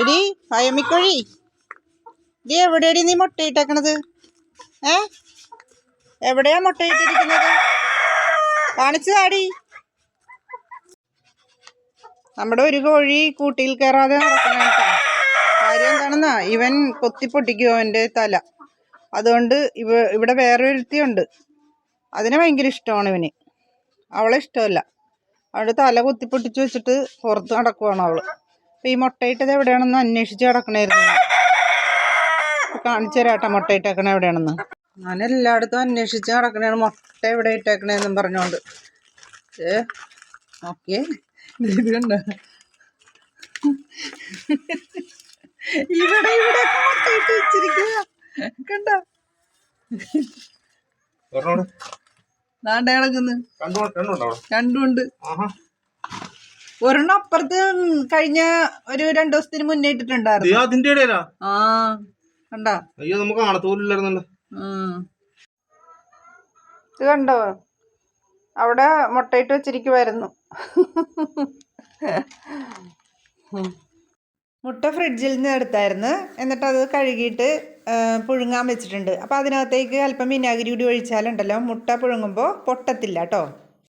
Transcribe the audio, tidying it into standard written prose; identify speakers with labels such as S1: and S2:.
S1: എടി അയമ്മിക്കോഴി, നീ എവിടെയാടി നീ മുട്ടയിട്ടേക്കണത്? എവിടെയാ മുട്ടയിട്ടിരിക്കുന്നത്? കാണിച്ചു താടി. നമ്മുടെ ഒരു കോഴി കൂട്ടിയിൽ കയറാതെ നടക്കണ കാര്യം എന്താണെന്നാ, ഇവൻ കൊത്തിപ്പൊട്ടിക്കുമോ അവൻ്റെ തല. അതുകൊണ്ട് ഇവിടെ വേറെ ഒരുത്തിയുണ്ട്, അതിനെ ഭയങ്കര ഇഷ്ടമാണ് ഇവന്. അവളെ ഇഷ്ടമല്ല. അവളുടെ തല കുത്തിപ്പൊട്ടിച്ച് വെച്ചിട്ട് പുറത്ത് നടക്കുവാണ് അവള്. അപ്പം ഈ മുട്ടയിട്ടത് എവിടെയാണെന്ന് അന്വേഷിച്ച് കിടക്കണായിരുന്നു. കാണിച്ചു തരാട്ടാ മുട്ടയിട്ടേക്കണ എവിടെയാണെന്ന്. ഞാൻ എല്ലായിടത്തും അന്വേഷിച്ച് നടക്കണേണ് മുട്ട എവിടെ ഇട്ടേക്കണേന്നും പറഞ്ഞോണ്ട്. ഓക്കെ, ഇത് കണ്ട, ഇവിടെ മുട്ടയിട്ട് വെച്ചിരിക്കുക കണ്ട. നാണ്ട കിടക്കുന്നു, രണ്ടുണ്ട്. ഒരെണ്ണം അപ്പുറത്ത് കഴിഞ്ഞ ഒരു 2 ദിവസത്തിന് മുന്നേ ഇട്ടിട്ടുണ്ടായിരുന്നു. ആ കണ്ടോ,
S2: അയ്യോ നമുക്ക് കാണത്തോലില്ലായിരുന്നല്ലോ.
S1: ഇത് കണ്ടോ, അവിടെ മുട്ടയിട്ട് വെച്ചിരിക്കുവായിരുന്നു. മുട്ട ഫ്രിഡ്ജിൽ നിന്ന് എടുത്തായിരുന്നു, എന്നിട്ട് അത് കഴുകിയിട്ട് പുഴുങ്ങാൻ വെച്ചിട്ടുണ്ട്. അപ്പോൾ അതിനകത്തേക്ക് അല്പം വിനാഗിരി കൂടി ഒഴിച്ചാലുണ്ടല്ലോ മുട്ട പുഴുങ്ങുമ്പോൾ പൊട്ടത്തില്ല കേട്ടോ.